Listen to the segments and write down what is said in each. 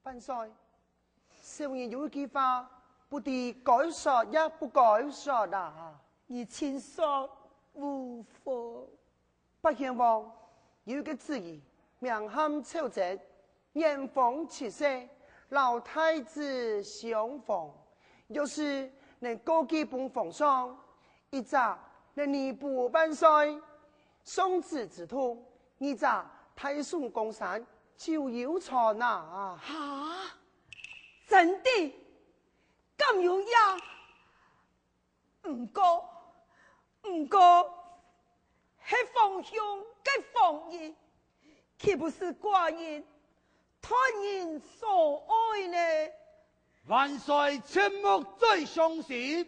万岁，少年有一句话，不得改说也不改说啊！你请说无妨。北县王有一个旨意，名喊朝政，年逢七岁，老太子相逢。要是能高举本皇上，一则能弥补万岁送子之痛，二则太孙江山就有传啊！啊，真的咁有呀？唔过，系皇上嘅皇意，岂不是寡人他人所爱呢？万岁切莫再相信，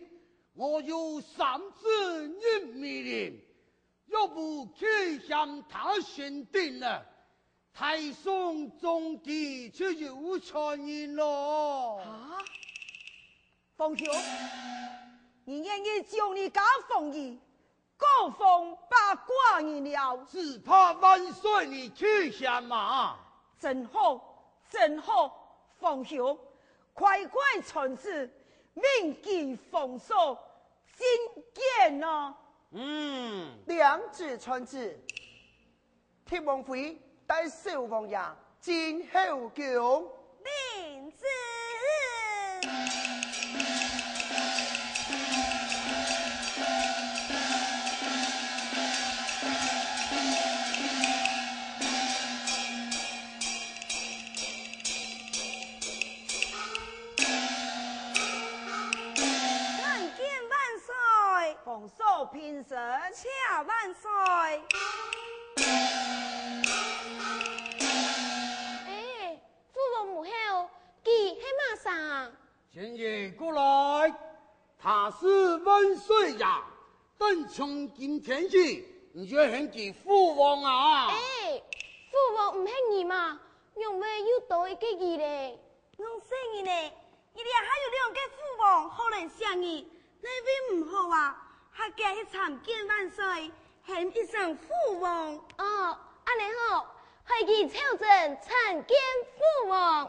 我有三子一命令，要不去向他宣定了，太宋总地就有传人咯。啊，皇上，你愿意将你家封邑高封八寡人了？只怕万岁你去向嘛。真好，皇上，快传旨，命记封锁，觐见啊！两旨传旨，铁王妃带小王爷进后宫。领旨。奉寿平身，恰万岁！哎，父王母后，记喺马上。前爷过来，他是万岁呀！等从今天起，你就喊给父王啊！哎，父王唔系你嘛，用咩要多一个字咧？我说你呢，你俩还有两个父王好人相依，那位唔好啊！还加去参见万岁，喊一声父王。哦，安尼好，去见朝政参见父王。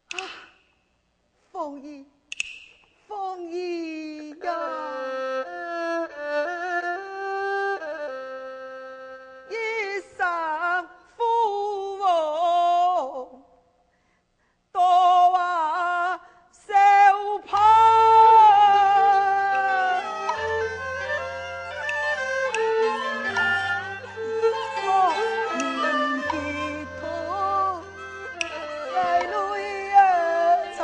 啊，凤仪呀，一声父王。多啊，手帕，我的头在泪儿长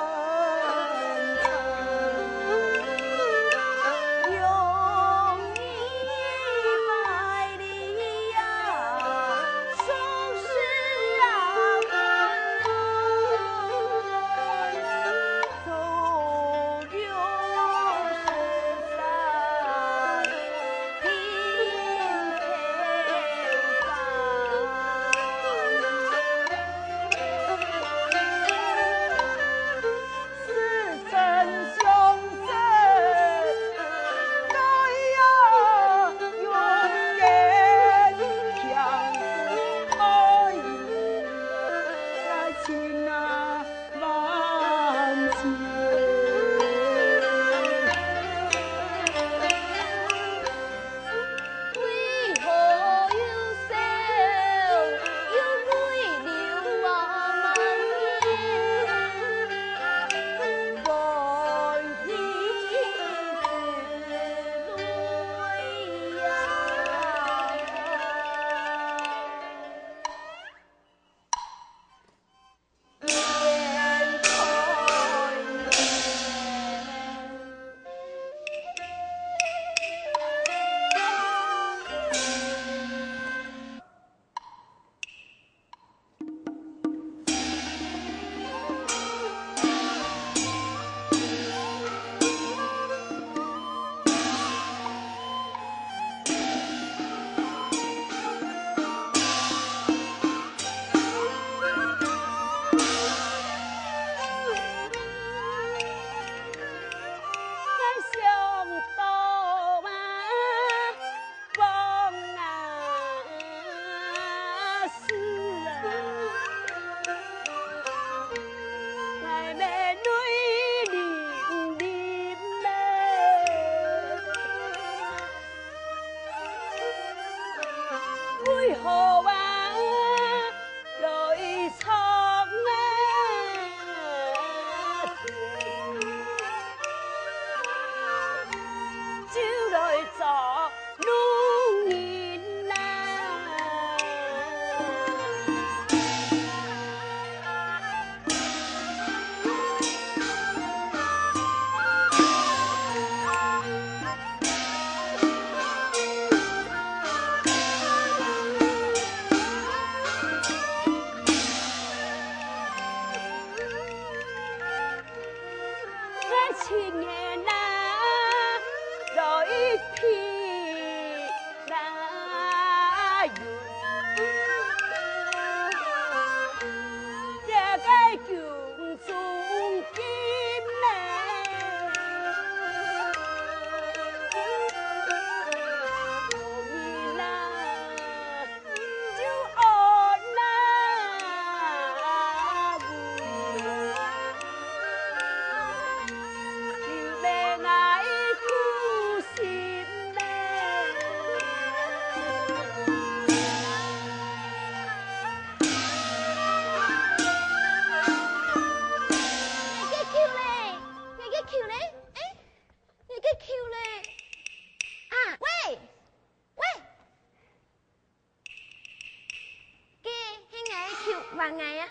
款爱呀？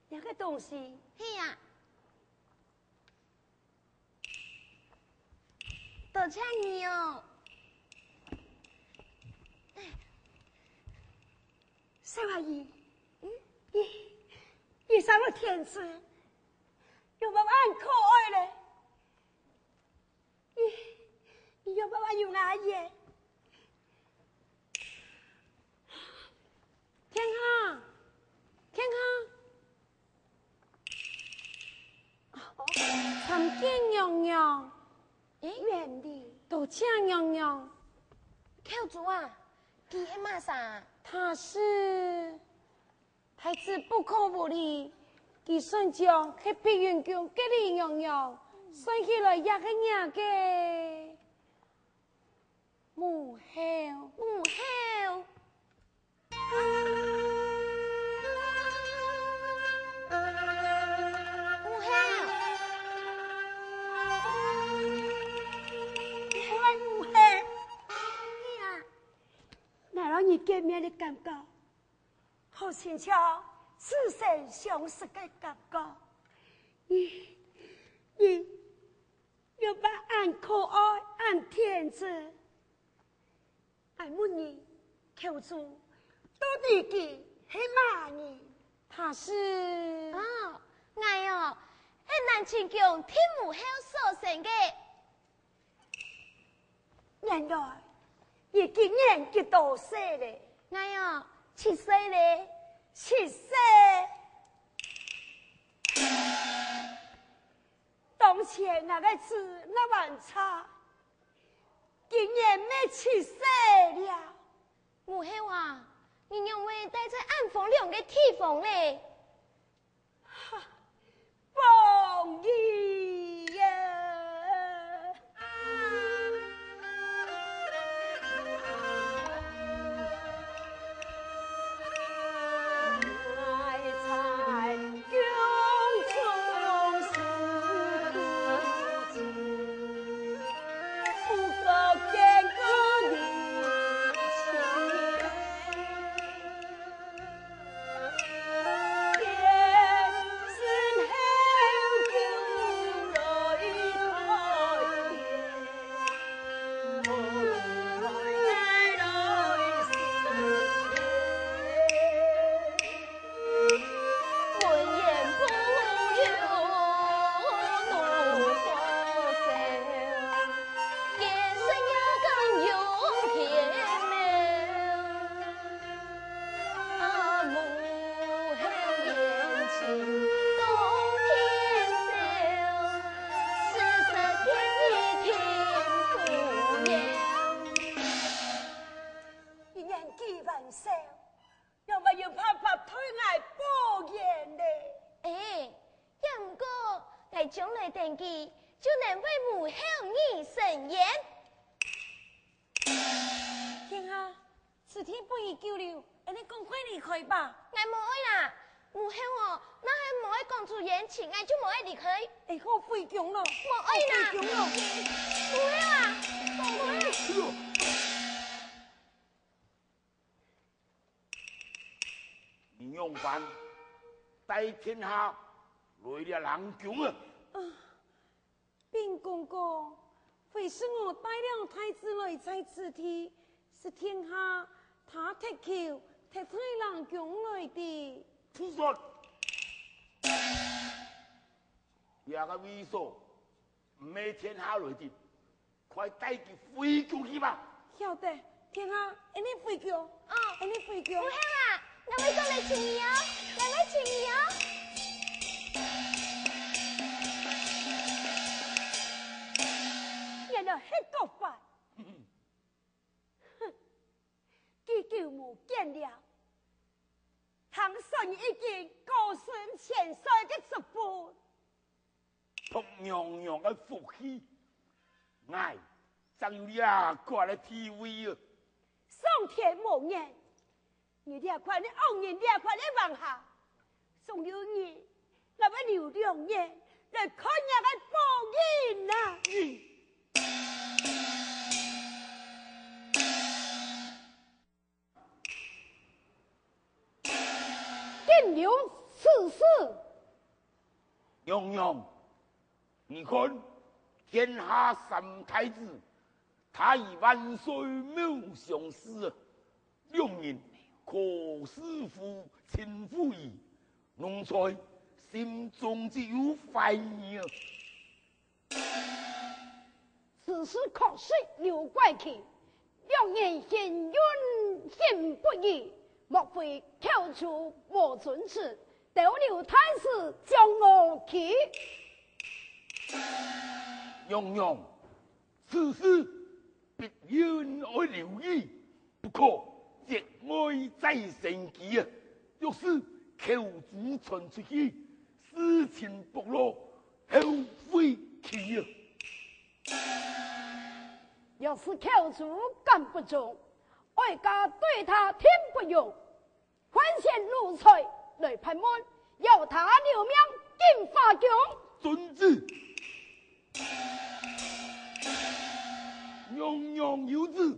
那个东西，嘿呀，多谢你哦。小阿姨，你上了天子，有办法按可爱嘞？你有办法用阿姨？天哈，天哈，参见娘娘，原地，多谢娘娘。口主啊，记一马啥？他是太子不可无礼，他顺将去碧云宫给你娘娘，算起来也个娘个母后。母后。母后，那位母后，那让你见面的感觉，好亲切，似曾相识的感觉。你要把俺可爱，俺天真，俺问你，求助到底给黑马你？他是哦，爱哦，迄南清宫听母后所生的。原来已经年纪多岁了，爱哦7岁了，7岁。当前那个字那碗茶，今年没7岁了。母后啊，你认为待在暗房两个地方嘞？风雨呀，爱在宫中是孤寂，不够见个你情。要不要拍拍推爱保险呢？哎，也唔过，我将来登记就能为母后你伸言。天下，此天不宜久留，你赶快离开吧。我无爱啦，母后哦，那还无爱讲出言情，我就无爱离开。会好费强咯，无爱啦，费强咯。母后啊，母后。你用饭带天下来了人穷啊！禀公公，非是我带了太子来在此地，是天下他踢球踢退人穷来的。出说，这个猥琐，没天下来的，快带去回宫去吧！晓得，天下，你费强，哦，你费强。母后啊，我要过来请你哦，我要请你哦。原来迄个法，哼，既久无见了，唐僧已经高升千岁的职分，托娘娘的福气，爱怎有俩挂的体位啊！上天无言，你俩快你昂人俩快你往下，总有你那么流量人来看人的报应呐！今竟有此事。娘娘，你看天下三太子，他以万岁谬相思，两人可师父亲父矣，奴才心中只有怀疑。此事可惜有怪气，两人嫌冤嫌不义，莫非口出无准词，逗留太师将我去。娘娘，此事必应爱留意，不可节外再生机啊！若是口子传出去，事情败露，后悔去啊！要是口出干不中，外家对他听不用，换线如水来盘问，要他留名进法宫。遵旨。娘娘有旨，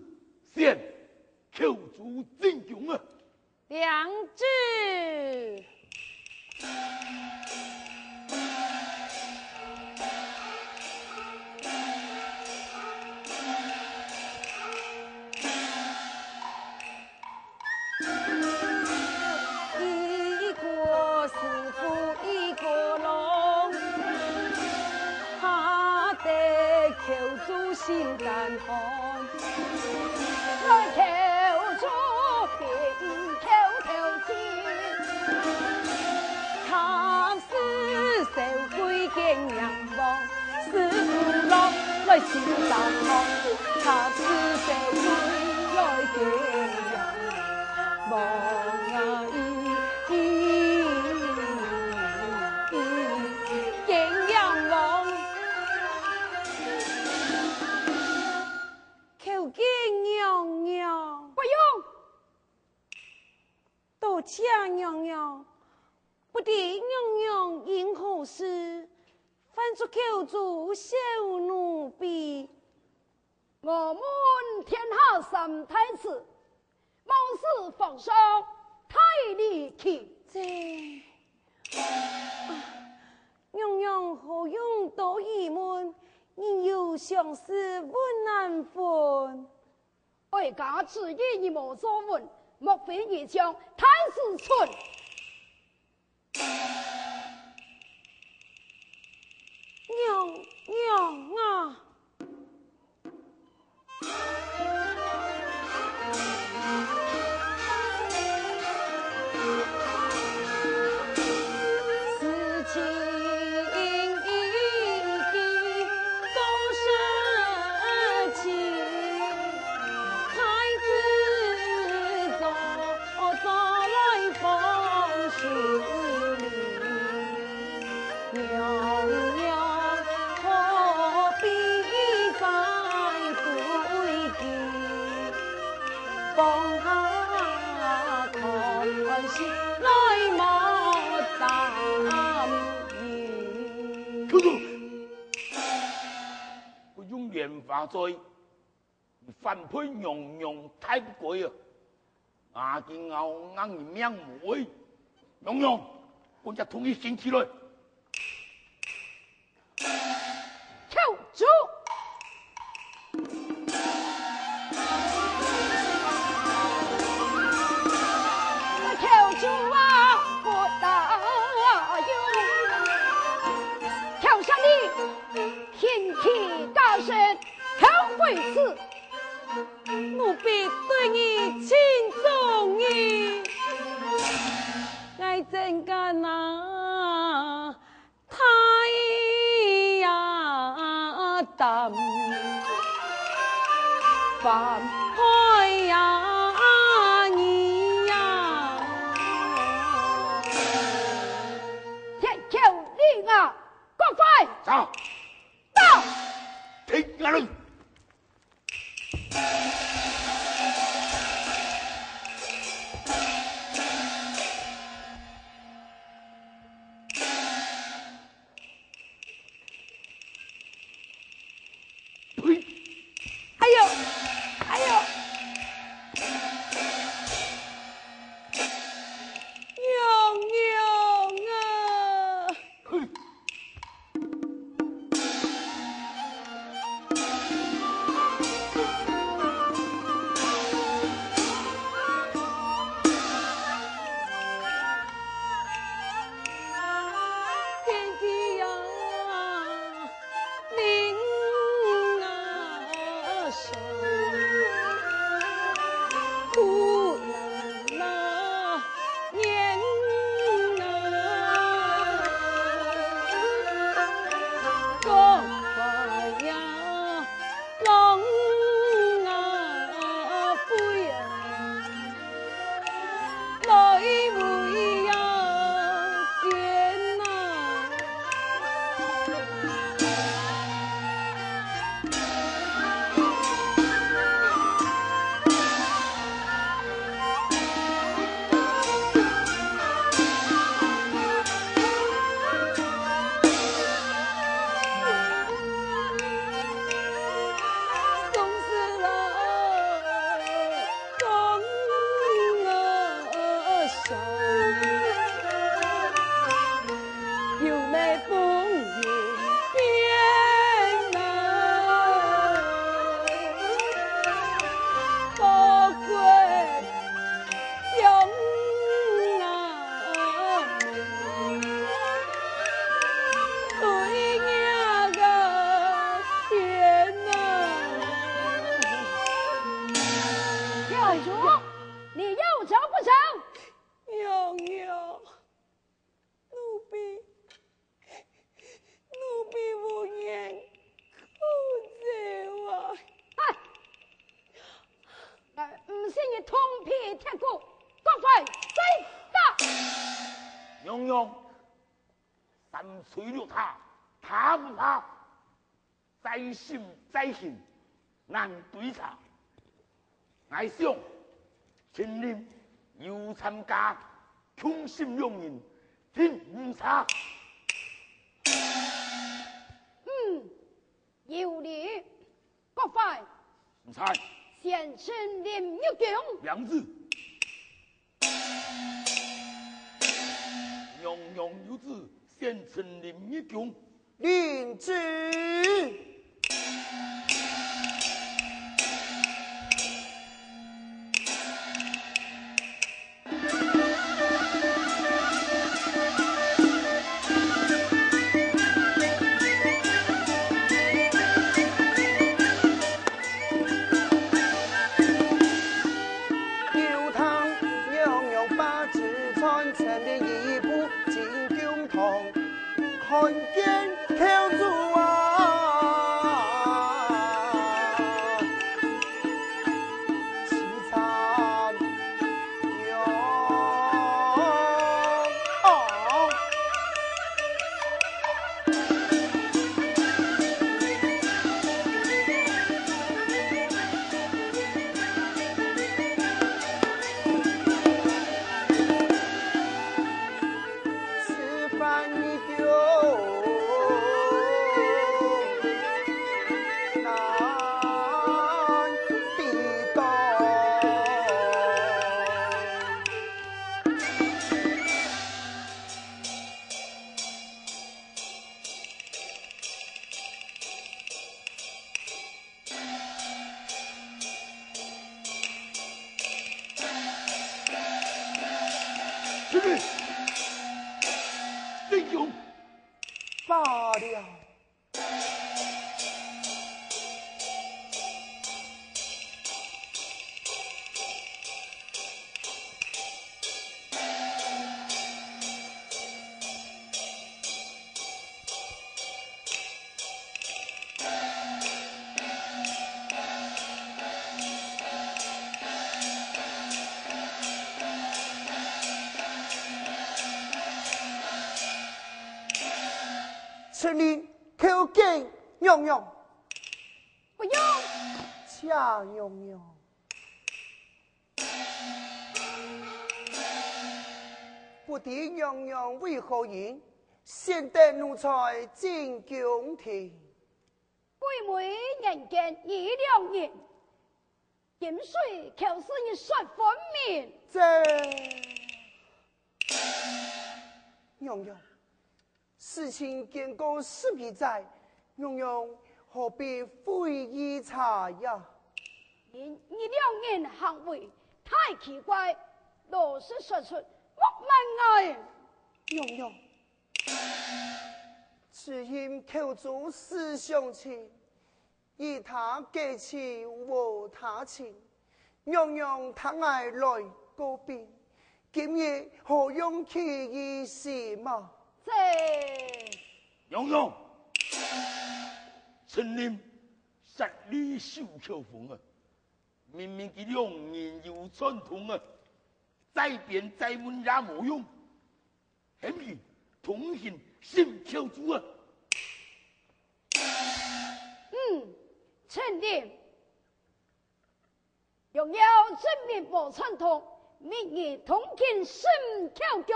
现口出进宫啊！良知。一个师傅一个龙，他的口足心肝红，来口出并口头亲，他是受归见阳王，师傅郎来请大堂，他是受归来见阳王啊！见阳王，求见娘娘。不用。多谢娘娘，不敌娘娘因何事，犯出口主小奴婢。我们天下三太子，冒死奉上太离奇。这娘娘何用多疑问？你有相思问难分。外家自己你无所问，莫非你将太师村？娘啊！事情已经都涉及，太子早来奉事里，娘娘何必再对己？放下看心来莫担忧。口住！我用莲花罪，你反配娘娘太不贵啊！阿金敖硬你命无畏，娘娘，我就同意先起来。口主。口主啊，不大用，跳下你天体高升，后悔死。奴婢对你情重义，爱怎敢那太呀淡，反派呀你呀，天口令啊，国快走，到。停下来！哎呦，哎呦！敢吹了他，他不怕。在心在行，难对查。我想，请您又参加穷心用人，听唔差。有理，各快唔差。先请林玉强。梁子，样样有子，先请林一强。领旨。看见口主凄惨哟吃饭你就罢了。请你口见用用，不用。恰用用。不知用用为何人？先得奴才进宫廷。贵妹人间一两年，饮水口是一说分明。这用用。事情经过势必在，用用何必费意查呀？您一两年行为太奇怪，老实说出不满爱。用用，只因口中思乡情，以他给起我他情，用用他爱来告别，今夜何用其意思嘛？这用用，陈林实力受口风啊！明明佢两人有传统啊，再变再问也无用，嫌疑同行心口主啊！陈林，拥有正面无传统，明日同情心口中。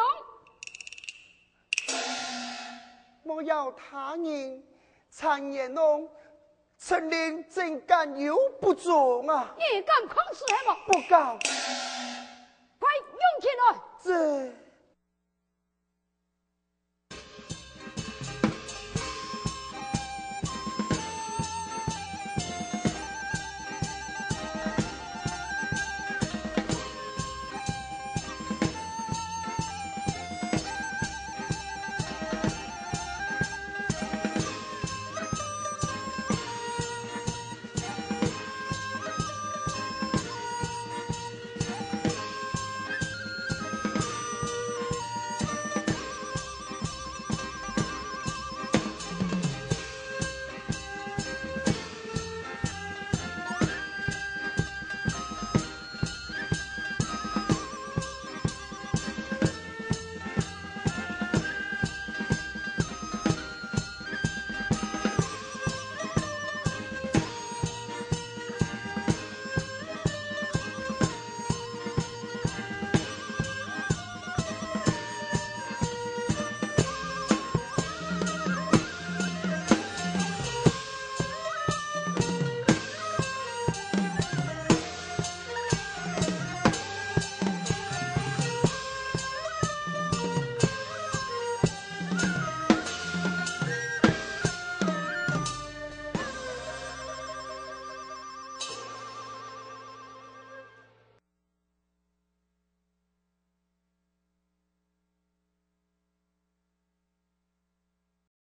莫要他人谗言弄，陈林怎敢有不忠啊？你敢匡是什么？不敢。